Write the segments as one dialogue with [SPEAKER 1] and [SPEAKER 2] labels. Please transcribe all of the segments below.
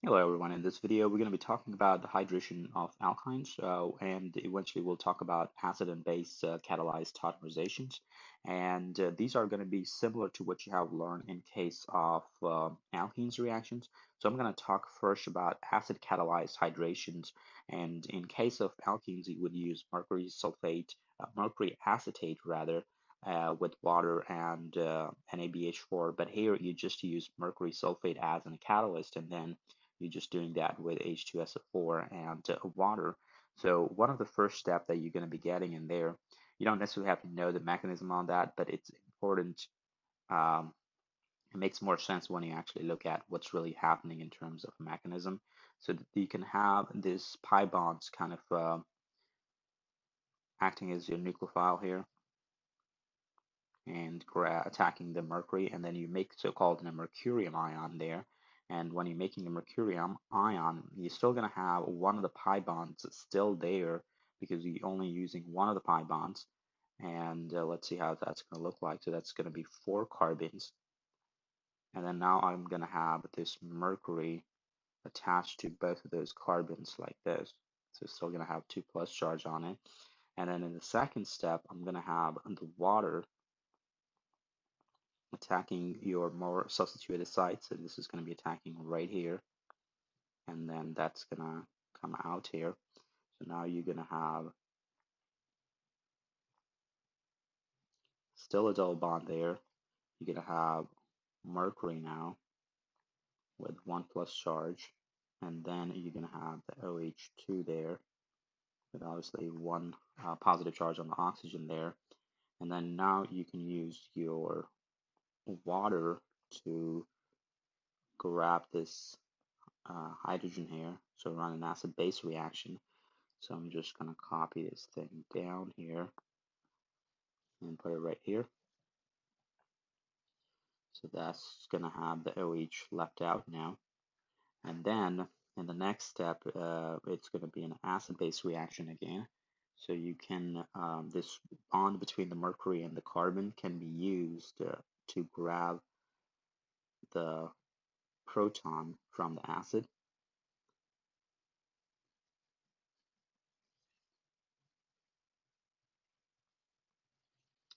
[SPEAKER 1] Hello everyone, in this video we're going to be talking about the hydration of alkynes and eventually we'll talk about acid and base catalyzed tautemerizations, and these are going to be similar to what you have learned in case of alkenes reactions. So I'm going to talk first about acid catalyzed hydrations, and in case of alkenes you would use mercury sulfate, mercury acetate rather, with water and NaBH4, but here you just use mercury sulfate as a catalyst, and then you're just doing that with H2SO4 and water. So one of the first steps that you're going to be getting in there, you don't necessarily have to know the mechanism on that, but it's important. Um, it makes more sense when you actually look at what's really happening in terms of mechanism. So that you can have this pi bonds kind of acting as your nucleophile here and attacking the mercury, and then you make so-called a mercurium ion there. And when you're making a mercurium ion, you're still going to have one of the pi bonds still there because you're only using one of the pi bonds. And let's see how that's going to look like. So that's going to be 4 carbons. And then now I'm going to have this mercury attached to both of those carbons like this. So it's still going to have 2+ charge on it. And then in the second step, I'm going to have the water attacking your more substituted site. So this is going to be attacking right here, and then that's going to come out here. So now you're going to have still a double bond there. You're going to have mercury now with 1+ charge, and then you're going to have the OH2 there with obviously 1 positive charge on the oxygen there. And then now you can use your water to grab this hydrogen here, so run an acid-base reaction. So I'm just going to copy this thing down here and put it right here. So that's going to have the OH left out now. And then in the next step, it's going to be an acid-base reaction again. So you can, this bond between the mercury and the carbon can be used to grab the proton from the acid.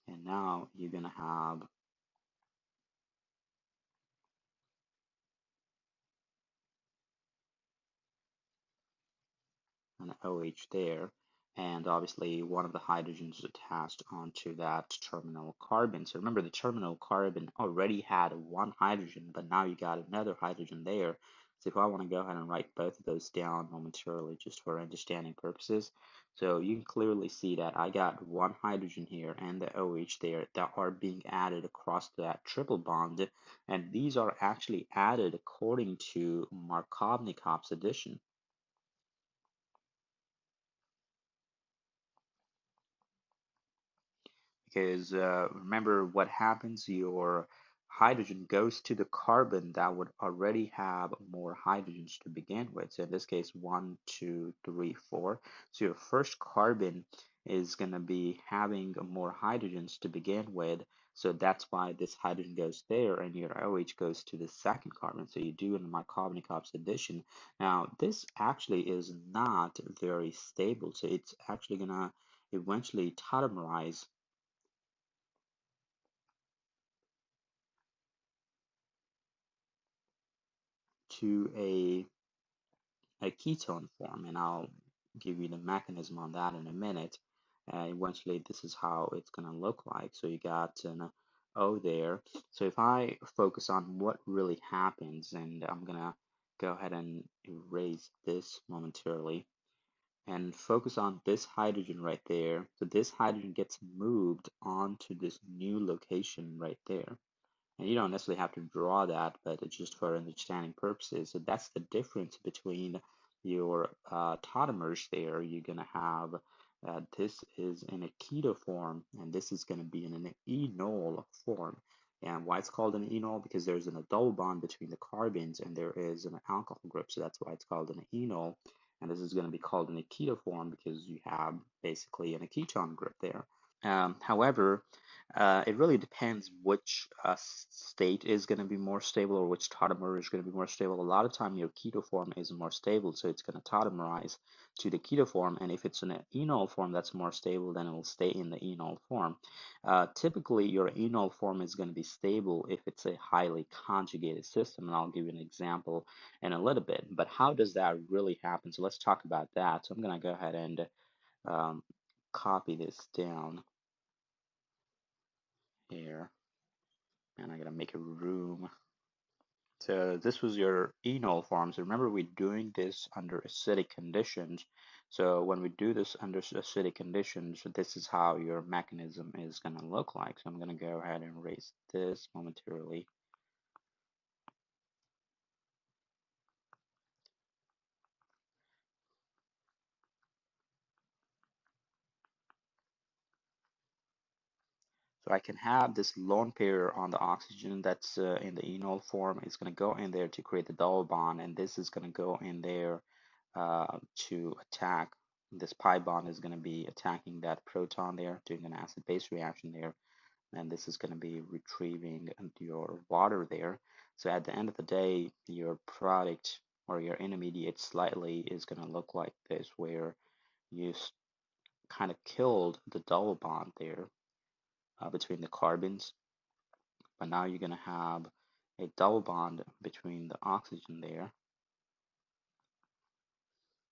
[SPEAKER 1] And now you're going to have an OH there, and obviously one of the hydrogens is attached onto that terminal carbon. So remember, the terminal carbon already had 1 hydrogen, but now you got another hydrogen there. So if I want to go ahead and write both of those down momentarily just for understanding purposes, so you can clearly see that I got 1 hydrogen here and the OH there that are being added across that triple bond, and these are actually added according to Markovnikov's addition. Because remember what happens, your hydrogen goes to the carbon that would already have more hydrogens to begin with. So in this case, 1, 2, 3, 4. So your first carbon is going to be having more hydrogens to begin with. So that's why this hydrogen goes there and your OH goes to the second carbon. So you do in Markovnikov's addition. Now, this actually is not very stable. So it's actually going to eventually tautomerize to a ketone form, and I'll give you the mechanism on that in a minute. Eventually, this is how it's going to look like. So you got an O there. So if I focus on what really happens, and I'm going to go ahead and erase this momentarily, and focus on this hydrogen right there. So this hydrogen gets moved onto this new location right there. And you don't necessarily have to draw that, but it's just for understanding purposes. So that's the difference between your tautomers there. You're going to have this is in a keto form, and this is going to be in an enol form. And why it's called an enol? Because there's a double bond between the carbons, and there is an alcohol group, so that's why it's called an enol. And this is going to be called in a keto form because you have basically an ketone group there. However, It really depends which state is going to be more stable or which tautomer is going to be more stable. A lot of time your keto form is more stable, so it's going to tautomerize to the keto form. And if it's an enol form that's more stable, then it will stay in the enol form. Typically, your enol form is going to be stable if it's a highly conjugated system, and I'll give you an example in a little bit. But how does that really happen? So let's talk about that. So I'm going to go ahead and um, copy this down here, and I'm gonna make a room. So this was your enol form. So remember, we're doing this under acidic conditions. So when we do this under acidic conditions, this is how your mechanism is gonna look like. So I'm gonna go ahead and erase this momentarily. So I can have this lone pair on the oxygen that's in the enol form. It's going to go in there to create the double bond, and this is going to go in there to attack. This pi bond is going to be attacking that proton there, doing an acid-base reaction there, and this is going to be retrieving your water there. So at the end of the day, your product or your intermediate slightly is going to look like this, where you kind of killed the double bond there between the carbons, but now you're going to have a double bond between the oxygen there,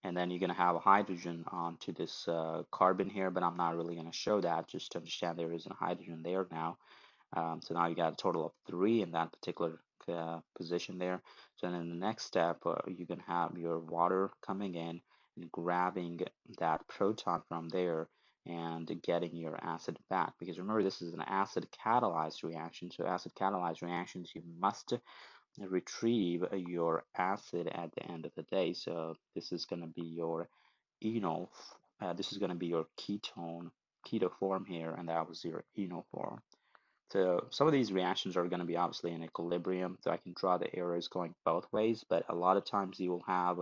[SPEAKER 1] and then you're going to have a hydrogen onto this carbon here, but I'm not really going to show that, just to understand there is a hydrogen there now. So now you got a total of 3 in that particular position there. So then in the next step, you're going to have your water coming in and grabbing that proton from there and getting your acid back. Because remember, this is an acid catalyzed reaction. So acid catalyzed reactions, you must retrieve your acid at the end of the day. So this is going to be your enol, this is going to be your keto form here, and that was your enol form. So some of these reactions are going to be obviously in equilibrium, so I can draw the arrows going both ways, but a lot of times you will have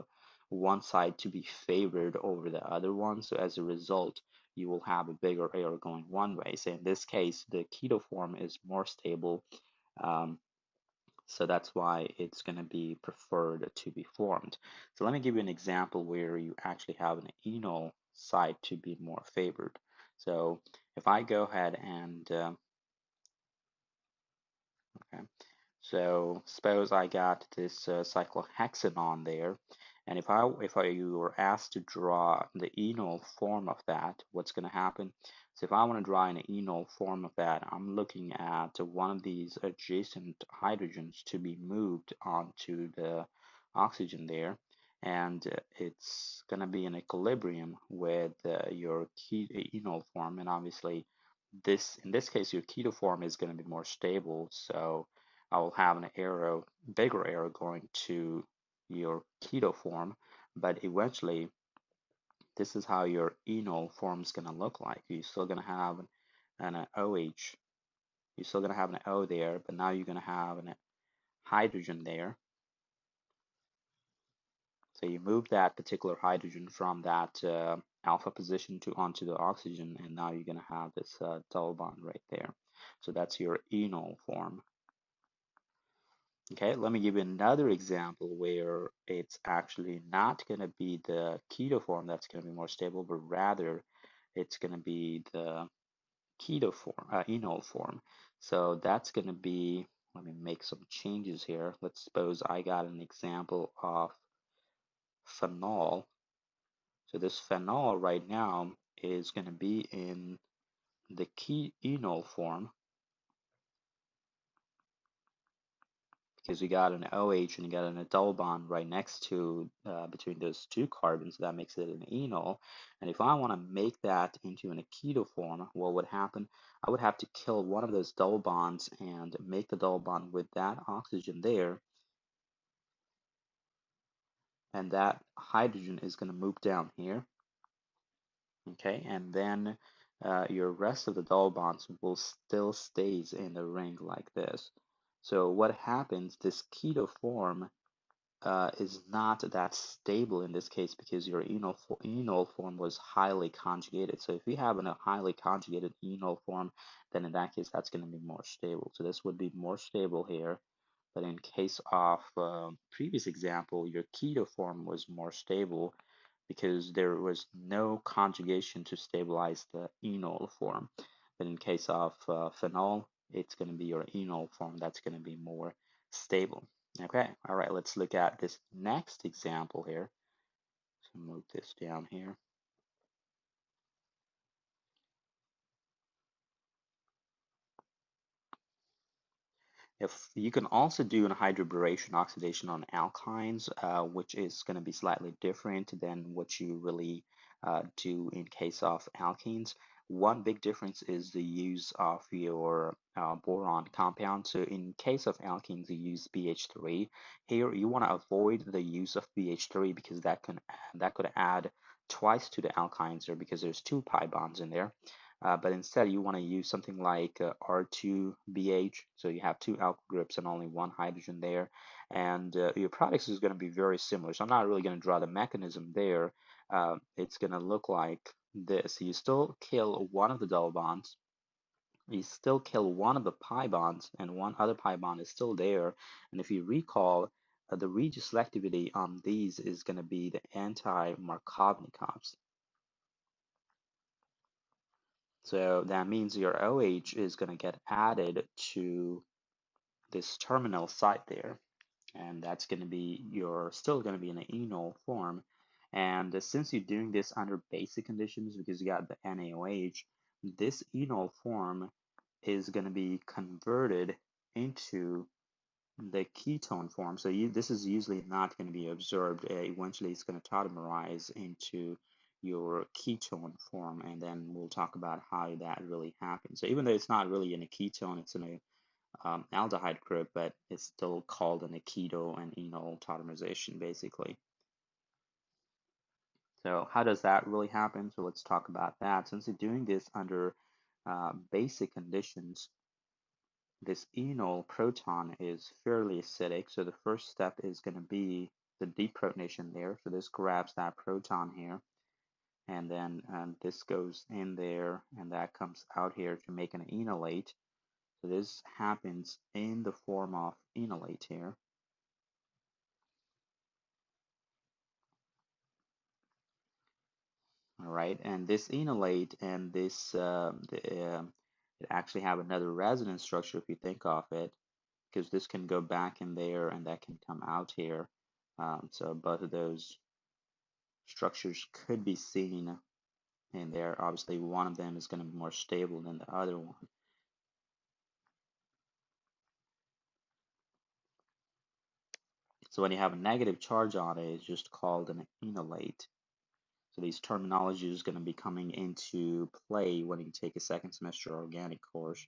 [SPEAKER 1] one side to be favored over the other one. So as a result, you will have a bigger arrow going one way. So in this case, the keto form is more stable. Um, so that's why it's going to be preferred to be formed. So let me give you an example where you actually have an enol side to be more favored. So if I go ahead and okay, so suppose I got this cyclohexane there, and if you were asked to draw the enol form of that, what's going to happen? So if I want to draw an enol form of that, I'm looking at one of these adjacent hydrogens to be moved onto the oxygen there, and it's going to be in equilibrium with your enol form, and obviously this in this case your keto form is going to be more stable, so I will have an arrow, bigger arrow going to your keto form, but eventually this is how your enol form is going to look like. You're still going to have an OH, you're still going to have an O there, but now you're going to have a hydrogen there. So you move that particular hydrogen from that alpha position to onto the oxygen, and now you're going to have this double bond right there. So that's your enol form. Okay, let me give you another example where it's actually not going to be the keto form that's going to be more stable, but rather it's going to be the keto form, enol form. So that's going to be, let me make some changes here. Let's suppose I got an example of phenol. So this phenol right now is going to be in the enol form, because you got an OH and you got a double bond right next to between those two carbons. That makes it an enol. And if I want to make that into a keto form, what would happen? I would have to kill one of those double bonds and make the double bond with that oxygen there, and that hydrogen is going to move down here. Okay, and then your rest of the double bonds will still stays in the ring like this. So what happens? This keto form is not that stable in this case because your enol form was highly conjugated. So if you have a highly conjugated enol form, then in that case, that's going to be more stable. So this would be more stable here. But in case of previous example, your keto form was more stable because there was no conjugation to stabilize the enol form. But in case of phenol, it's going to be your enol form that's going to be more stable. Okay, all right, let's look at this next example here. So move this down here. If you can also do an hydroboration oxidation on alkynes, which is going to be slightly different than what you really do in case of alkenes. One big difference is the use of your boron compound. So in case of alkenes, you use BH3. Here, you want to avoid the use of BH3 because that could add twice to the alkynes there because there's two pi bonds in there. But instead, you want to use something like R2BH, so you have two alkyl groups and only one hydrogen there, and your products is going to be very similar. So I'm not really going to draw the mechanism there. It's going to look like this. You still kill one of the double bonds, you still kill one of the pi bonds, and one other pi bond is still there. And if you recall, the regioselectivity on these is going to be the anti-Markovnikovs. So that means your OH is going to get added to this terminal site there. And that's going to be, you're still going to be in an enol form. And since you're doing this under basic conditions, because you got the NaOH, this enol form is going to be converted into the ketone form. So this is usually not going to be observed. Eventually, it's going to tautomerize into your ketone form, and then we'll talk about how that really happens. So even though it's not really in a ketone, it's in a aldehyde group, but it's still called an keto and enol tautomerization, basically. So how does that really happen? So let's talk about that. Since you're doing this under basic conditions, this enol proton is fairly acidic, so the first step is going to be the deprotonation there. So this grabs that proton here, and then this goes in there, and that comes out here to make an enolate. So this happens in the form of enolate here. All right, and this enolate and this it actually have another resonance structure if you think of it, because this can go back in there and that can come out here. So both of those structures could be seen in there. Obviously, one of them is going to be more stable than the other one. So when you have a negative charge on it, it's just called an enolate. So these terminologies are going to be coming into play when you take a second semester organic course.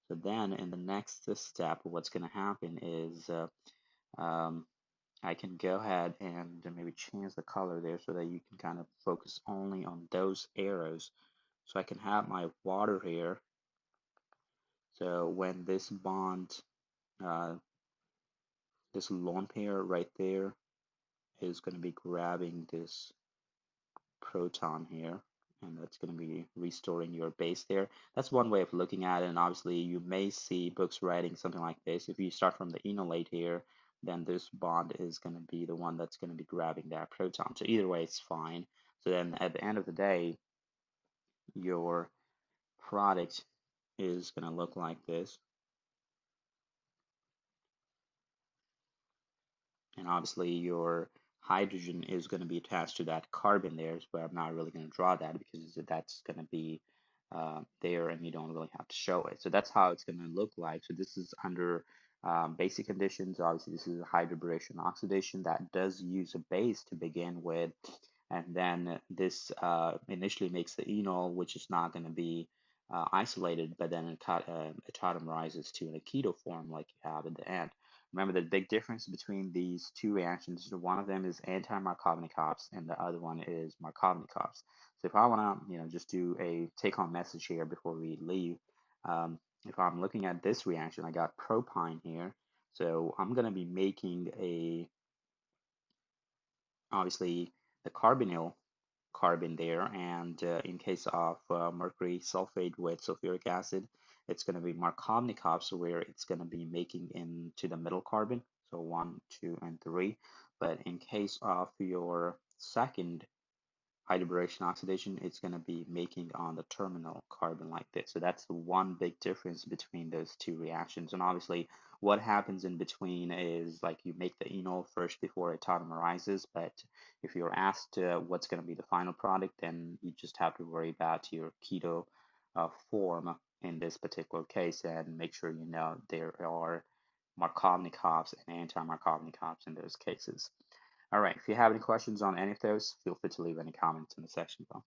[SPEAKER 1] So then in the next step, what's going to happen is um, I can go ahead and maybe change the color there so that you can kind of focus only on those arrows. So I can have my water here. So when this bond, uh, this lone pair right there is going to be grabbing this proton here, and that's going to be restoring your base there. That's one way of looking at it, and obviously you may see books writing something like this. If you start from the enolate here, then this bond is going to be the one that's going to be grabbing that proton. So either way, it's fine. So then at the end of the day, your product is going to look like this. And obviously your hydrogen is going to be attached to that carbon there, but I'm not really going to draw that because that's going to be there and you don't really have to show it. So that's how it's going to look like. So this is under basic conditions. Obviously this is a hydroboration oxidation that does use a base to begin with, and then this initially makes the enol, which is not going to be isolated, but then it tautomerizes to a keto form like you have at the end. Remember the big difference between these two reactions, one of them is anti-Markovnikovs and the other one is Markovnikovs. So if I want to, just do a take-home message here before we leave, if I'm looking at this reaction, I got propine here. So I'm going to be making a obviously the carbonyl carbon there, and in case of mercury sulfate with sulfuric acid, it's going to be Markovnikovs, where it's going to be making into the middle carbon, so 1, 2, and 3. But in case of your second hydroboration-oxidation, it's going to be making on the terminal carbon like this. So that's the one big difference between those two reactions. And obviously, what happens in between is like you make the enol first before it tautemerizes. But if you're asked what's going to be the final product, then you just have to worry about your keto form in this particular case and make sure you know there are Markovnikovs and anti-Markovnikovs in those cases. All right. If you have any questions on any of those, feel free to leave any comments in the section below.